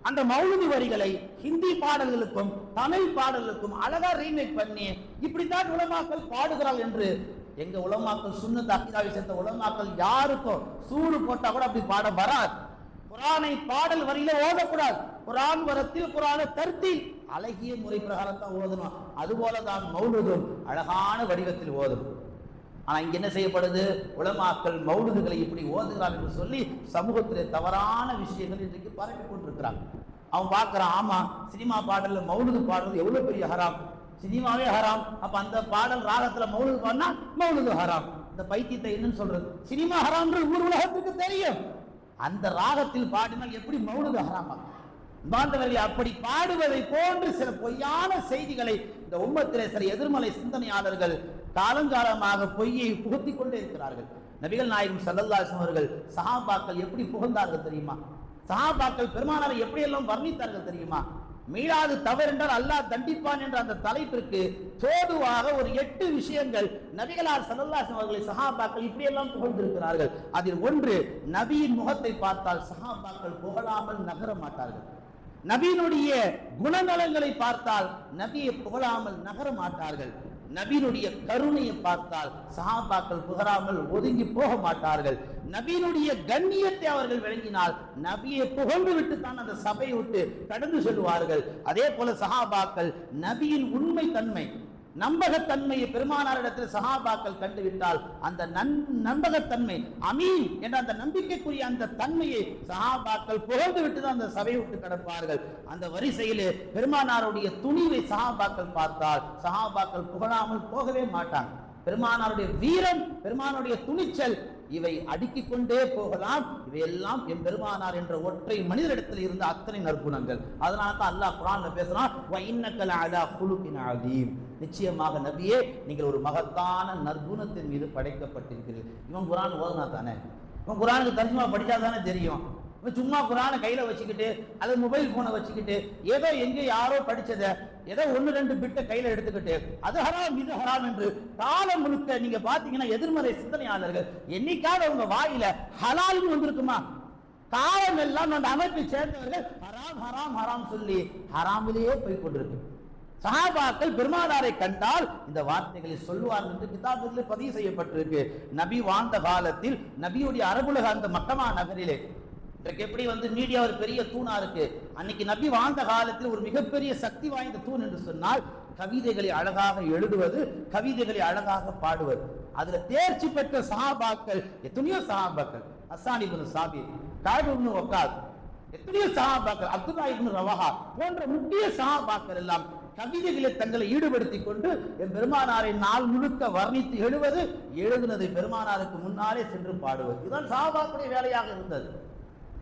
அந்த மௌலூது வரிகளை ஹிந்தி பாடல்களுக்கும் தமிழ் பாடல்களுக்கும் அழகா ரீமேக் பண்ணி இப்படித்தான் உலமாக்கள் பாடுகிறார்கள் என்று எங்க உலமாக்கள் சுன்னத் அகீதாவை சேர்ந்த உலமாக்கள் யாருக்கும் சூடு போட்டா கூட அப்படி பாட வராது. குர்ஆனை பாடல் வரியில ஓதக்கூடாது. குர்ஆன் வரத்தில் குர்ஆனை தர்த்தீல் அழகிய முறை பிரகாரம் தான் ஓதணும். அதுபோலதான் மௌலூதும் அழகான வடிவத்தில் ஓதணும். ஆனா இங்க என்ன செய்யப்படுது? உலமாக்கள் மௌலூதுகளை இப்படி ஓதுகிறார் என்று சொல்லி சமூகத்திலே தவறான விஷயங்கள் இன்றைக்கு பரப்பி கொண்டிருக்கிறாங்க. அவன் பார்க்கிறான், ஆமா சினிமா பாடல்ல மௌலூது பாடுறது எவ்வளவு பெரிய ஹராம், சினிமாவே ஹராம், அப்ப அந்த பாடல் ராகத்துல மௌலூது பாடினா மௌலூது ஹராம். இந்த பைத்தியத்தை என்னன்னு சொல்றது? சினிமா ஹராம் ஊர் உலகத்துக்கு தெரியும். அந்த ராகத்தில் பாடினால் எப்படி மௌலூது ஹராமா? பாந்தவர்களே, அப்படி பாடுவதை போன்று சில பொய்யான செய்திகளை இந்த உம்மத்திலே சில எதிர்மறை சிந்தனையாளர்கள் காலங்காலமாக பொய்யை புகுத்திக் கொண்டே இருக்கிறார்கள். நபிகள் நாயகம் ஸல்லல்லாஹு அலைஹி வஸல்லம் அவர்கள் சஹாபாக்கள் எப்படி புகழ்ந்தார்கள் தெரியுமா? சஹாபாக்கள் பெருமானாரை எப்படி எல்லாம் வர்ணித்தார்கள் தெரியுமா? மீளாது தவறு என்றால் அல்லாஹ் தண்டிப்பான் என்ற அந்த தலைப்பிற்கு தோதுவாக ஒரு 8 விஷயங்கள் நபிகளார் ஸல்லல்லாஹு அலைஹி வஸல்லம் அவர்களை சஹாபாக்கள் இப்படி எல்லாம் புகழ்ந்திருக்கிறார்கள். அதில் ஒன்று, நபியின் முகத்தை பார்த்தால் சஹாபாக்கள் புகழாமல் நகர மாட்டார்கள். நபியினுடைய குணநலங்களை பார்த்தால் நபியை புகழாமல் நகர மாட்டார்கள். நபியினுடைய கருணையை பார்த்தால் சஹாபாக்கள் புகழாமல் ஒதுங்கி போக மாட்டார்கள். நபியினுடைய கண்ணியத்தை அவர்கள் விளங்கினால் நபியை புகழ்ந்து விட்டு தான் அந்த சபையை விட்டு கடந்து செல்வார்கள். அதே போல சஹாபாக்கள் நபியின் உண்மை தன்மை, நம்பகத்தன்மையை பெருமானாரிடத்தில் சஹாபாக்கள் கண்டுவிட்டால் அந்த நம்பகத்தன்மை, அமீன் என்ற அந்த நம்பிக்கைக்குரிய அந்த தன்மையை சஹாபாக்கள் புகழ்ந்து விட்டு தான் அந்த சபையை விட்டு கடப்பார்கள். அந்த வரிசையிலே பெருமானாருடைய துணிவை சஹாபாக்கள் பார்த்தால் சஹாபாக்கள் புகழாமல் போகவே மாட்டாங்க. பெருமானாருடைய வீரம், பெருமானாருடைய துணிச்சல் இவை அடுக்கிக் கொண்டே போகலாம். இவையெல்லாம் என் பெருமானார் என்ற ஒற்றை மனிதரிடத்தில் இருந்த அத்தனை நற்குணங்கள். அதனால தான் அல்லாஹ் குர்ஆன்ல பேசுறான், வ இன்னக லஅலா குலுகின் அதீம், நிச்சயமாக நபியே நீங்கள் ஒரு மகத்தான நற்குணத்தின் மீது படைக்கப்பட்டிருக்கிறீர்கள். இவன் குர்ஆன் ஓதுனா தானே, இவன் குர்ஆனுக்கு தர்ஜுமா படிச்சா தானே தெரியும். சும்மா குர்ஆனை கையில வச்சுக்கிட்டு அல்லது மொபைல் போனை வச்சுக்கிட்டு ஏதோ எங்கே யாரோ படிச்சதை ஏதோ 1-2 பிட்டை கையில எடுத்துக்கிட்டு அது ஹராம் இது ஹராம் என்று காலம் முழுக்க நீங்க பாத்தீங்கன்னா எதிர்மறை சிந்தனையாளர்கள் என்னைக்காவது உங்க வாயில ஹலால்னு வந்திருக்குமா? காலம் எல்லாம் அந்த அமைப்பை சேர்ந்தவர்கள் ஹராம் ஹராம் ஹராம் சொல்லி ஹராமிலேயே போய் கொண்டிருக்கு. சஹாபாக்கள் பெருமானாரை கண்டால் இந்த வார்த்தைகளை சொல்லுவார்கள் என்று கிதாபுகளில் பதிவு செய்யப்பட்டிருக்கு. நபி வாழ்ந்த காலத்தில் நபியுடைய அரபுலக அந்த மக்கமா நகரிலே இன்றைக்கு எப்படி மீடியா ஒரு பெரிய தூணா இருக்கு, அன்னைக்கு நபி வாழ்ந்த காலத்தில் ஒரு மிகப்பெரிய சக்தி வாய்ந்த தூண் என்று சொன்னால் கவிதைகளை அழகாக எழுதுவது, கவிதைகளை அழகாக பாடுவது. அதுல தேர்ச்சி பெற்ற சஹாபாக்கள் எத்தனையோ சஹாபாக்கள், ஹஸ்ஸான் இப்னு சாபித், கஅப் இப்னு வக்காஸ், எத்தனையோ சஹாபாக்கள், அப்துல்லா இப்னு ரவாஹா போன்ற முக்கிய சஹாபாக்கள் எல்லாம் கவிதைகளை தங்களை ஈடுபடுத்திக் கொண்டு என் பெருமானாரை நாள் முழுக்க வர்ணித்து எழுதுனதை பெருமானாருக்கு முன்னாலே சென்று பாடுவது, இதுதான் சஹாபாக்களுடைய வேலையாக இருந்தது.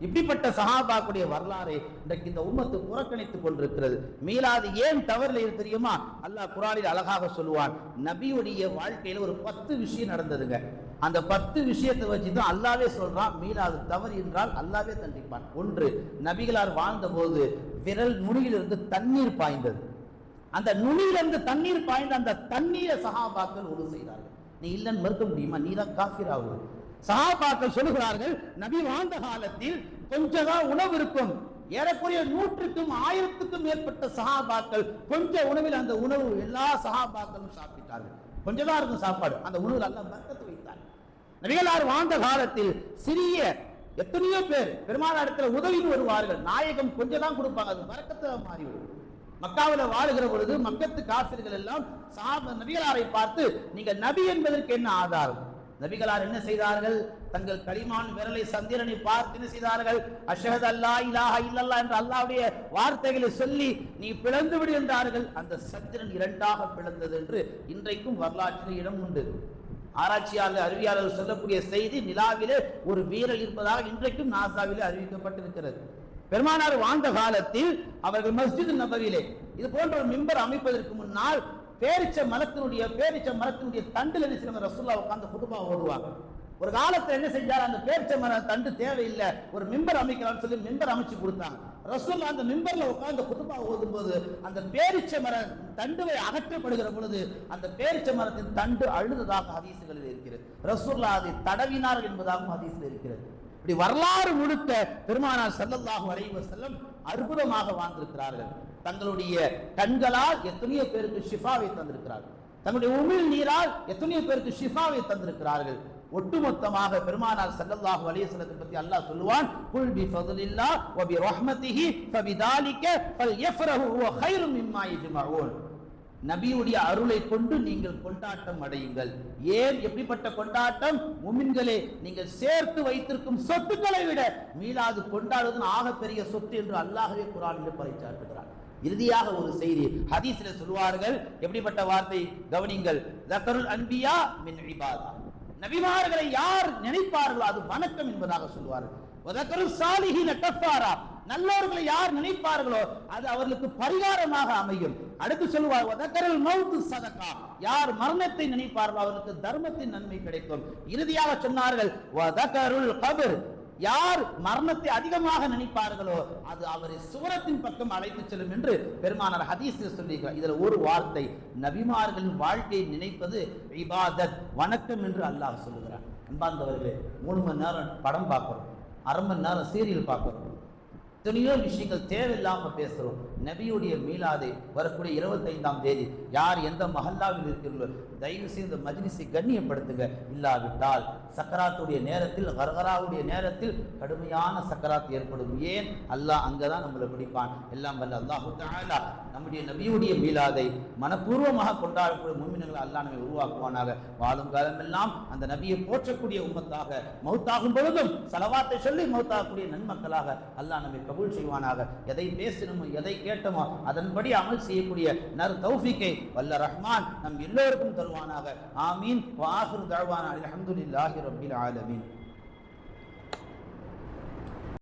இப்படிப்பட்ட சஹாபாக்குடைய வரலாறை இன்றைக்கு இந்த உம்மத்து புறக்கணித்துக் கொண்டிருக்கிறது. மீலாது ஏன் தவறுல இருக்கு தெரியுமா? அல்லாஹ் குர்ஆனில் அழகாக சொல்லுவான், நபியுடைய வாழ்க்கையில ஒரு 10 விஷயம் நடந்ததுங்க. அந்த 10 விஷயத்தை வச்சுதான் அல்லாவே சொல்றான், மீலாது தவறு என்றால் அல்லாவே தண்டிப்பான். 1, நபிகளார் வாழ்ந்த போது விரல் நுனியிலிருந்து தண்ணீர் பாய்ந்தது. அந்த நுனியிலிருந்து தண்ணீர் பாய்ந்த அந்த தண்ணீரை சஹாபாக்கள் உது செய்தார்கள். நீ இல்லைன்னு மறுக்க முடியுமா? நீ தான் காஃபிர் ஆகுது. சஹாபாக்கள் சொல்லுகிறார்கள், நபி வாழ்ந்த காலத்தில் கொஞ்சம் உணவு இருக்கும். ஏறக்குறைய 100க்கும் 1000க்கும் மேற்பட்ட சஹாபாக்கள் கொஞ்ச உணவில் அந்த உணவு எல்லா சஹாபாக்களும் சாப்பிட்டார்கள். கொஞ்சம் தான் இருக்கும் சாப்பாடு, அந்த உணவில் அல்லாஹ் பரக்கத்து வைத்தார். நபிகளார் வாழ்ந்த காலத்தில் சிறிய எத்தனையோ பேர் பெருமானாரிடத்துல உதவின்னு வருவார்கள். நாயகம் கொஞ்சம் தான் கொடுப்பாங்க, அது பரக்கத்தை மாறிவிடும். மக்காவில் வாழுகிற பொழுது மக்கத்து காஃபிர்கள் எல்லாம் நபிகளாரை பார்த்து, நீங்க நபி என்பதற்கு என்ன ஆதாரம்? நபிகளார் என்ன செய்தார்கள்? தங்கள் களிமான் விரலை சந்திரனை பார்த்து என்ன செய்தார்கள்? அஷ்ஹது அல்லா இலாஹ இல்லல்லாஹ் என்ற அல்லாஹ்வுடைய வார்த்தைகளை சொல்லி நீ பிளந்து விடு என்றார்கள். அந்த சந்திரன் 2ஆக பிளந்தது என்று இன்றைக்கும் வரலாற்றில் இடம் உண்டு. ஆராய்ச்சியாளர் அறிவியாளர்கள் சொல்லக்கூடிய செய்தி, நிலாவிலே ஒரு வீரல் இருப்பதாக இன்றைக்கும் நாசாவிலே அறிவிக்கப்பட்டிருக்கிறது. பெருமானார் வாழ்ந்த காலத்தில் அவர்கள் மஸ்ஜித் நபவியிலே இது போன்ற ஒரு மிம்பர் அமைப்பதற்கு முன்னால் பேரிச்ச மரத்தினுடைய தண்டில் என்ன செய்வாங்க? ரசூலுல்லாஹ் உட்கார்ந்து குதுபா ஓதுவாங்க. ஒரு காலத்துல என்ன செஞ்சார்? அந்த பேரிச்ச மர தண்டு தேவையில்லை, ஒரு மிம்பர் அமைக்கலாம்னு சொல்லி மிம்பர் அமைச்சு கொடுத்தாங்க. ரசூலுல்லாஹ் அந்த மிம்பர்ல உட்கார்ந்து குதுபா ஓதும் போது அந்த பேரிச்ச மர தண்டுவை அகற்றப்படுகிற பொழுது அந்த பேரிச்ச மரத்தின் தண்டு அழுததாக ஹதீஸ்களில் இருக்கிறது. ரசூலுல்லாஹ் அதை தடவினார் என்பதாகவும் ஹதீஸில் இருக்கிறது. இப்படி வரலாறு முழுக்க பெருமானார் ஸல்லல்லாஹு அலைஹி வஸல்லம் அற்புதமாக வாழ்ந்திருக்கிறார்கள். தங்களுடைய கண்களால் எத்தனையோ பேருக்கு ஷிஃபாவை தந்திருக்கிறார்கள். தங்களுடைய உமிழ் நீரால் எத்தனையோ பேருக்கு ஷிஃபாவை தந்திருக்கிறார்கள். ஒட்டுமொத்தமாக பெருமானார் ஸல்லல்லாஹு அலைஹி வஸல்லம் பற்றி அல்லாஹ் சொல்லுவான், குல் பி ஃபضலில்லாஹ் வ பி ரஹ்மத்திஹி ஃபபிதாலிக ஃபல்யஃப்ரஹு ஹுவ கைரும் மிம்மா யஜ்மஊன். நபியுடைய அருளை கொண்டு நீங்கள் கொண்டாட்டம் அடையுங்கள். ஏன் எப்படிப்பட்ட கொண்டாட்டம்? முமின்களே, நீங்கள் சேர்த்து வைத்திருக்கும் சொத்துக்களை விட மீலாது கொண்டாடுவது ஆகப்பெரிய சொத்து என்று அல்லாஹ்வே குர்ஆனில் பறைசாற்றுகிறார். இறுதியாக ஒரு செய்தி ஹதீஸில் சொல்வார்கள், எப்படிப்பட்ட வார்த்தை கவனிங்கள், ஸக்கருல் அன்பியா மின் இபாதா, நபிமார்களை யார் நினைப்பார்களோ அது வணக்கம் என்பதாக சொல்வார்கள். வதக்கருல் சாலிஹீன கஃபாரா, நல்லவர்களை யார் நினைப்பார்களோ அது அவர்களுக்கு பரிகாரமாக அமையும். அடுத்து சொல்லுவார், வதக்கருல் மௌத் சதகா, யார் மரணத்தை நினைப்பார்களோ அவர்களுக்கு தர்மத்தின் நன்மை கிடைக்கும். இறுதியாக சொன்னார்கள், வதக்கருல் கபர், யார் மரணத்தை அதிகமாக நினைப்பார்களோ அது அவரை சுவரத்தின் பக்கம் அழைத்து செல்லும் என்று பெருமானார் ஹதீஸில் சொல்லியிருக்கிறார். இதுல ஒரு வார்த்தை, நபிமார்களின் வாழ்க்கையை நினைப்பது இபாதத், வணக்கம் என்று அல்லாஹ் சொல்லுகிறார். அன்பார்ந்தவர்களே, 3 மணி நேரம் படம் பார்க்கிறோம், 1/2 மணி நேரம் சீரியல் பார்க்கிறோம், எத்தனையோ விஷயங்கள் தேவையில்லாமல் பேசுகிறோம். நபியுடைய மீலாதை வரக்கூடிய 25ஆம் தேதி யார் எந்த மஹல்லாவில் இருக்கிறீர்களோ தயவு செய்து மஜ்லிஸை கண்ணியப்படுத்துங்க. இல்லாவிட்டால் சக்கராத்துடைய நேரத்தில், கர்கராவுடைய நேரத்தில் கடுமையான சக்கராத் ஏற்படும். ஏன்? அல்லாஹ் அங்கதான் நம்மளை பிடிப்பான். எல்லாம் வல்ல அல்லாஹு தஆலா நம்முடைய நபியுடைய மீலாதை மனப்பூர்வமாக கொண்டாடக்கூடிய முஃமின்களை அல்லாஹ் நம்மை உருவாக்குவானாக. வாழும் காலமெல்லாம் அந்த நபியை போற்றக்கூடிய உம்மத்தாக, மௌத்தாகும் பொழுதும் ஸலவாத்தை சொல்லி மௌத்தாகக்கூடிய நன்மக்களாக அல்லாஹ் நம்மை கபூல் செய்வானாக. எதை பேசணுமோ எதை கேட்டோமோ அதன்படி அமல் செய்யக்கூடிய நர் தௌஃபீக்கை வல்ல ரஹ்மான் நம் எல்லோருக்கும் தருவானாக. ஆமீன். வ ஆகிரு தஅவானா அல்ஹம்துலில்லாஹி ரப்பில் ஆலமீன்.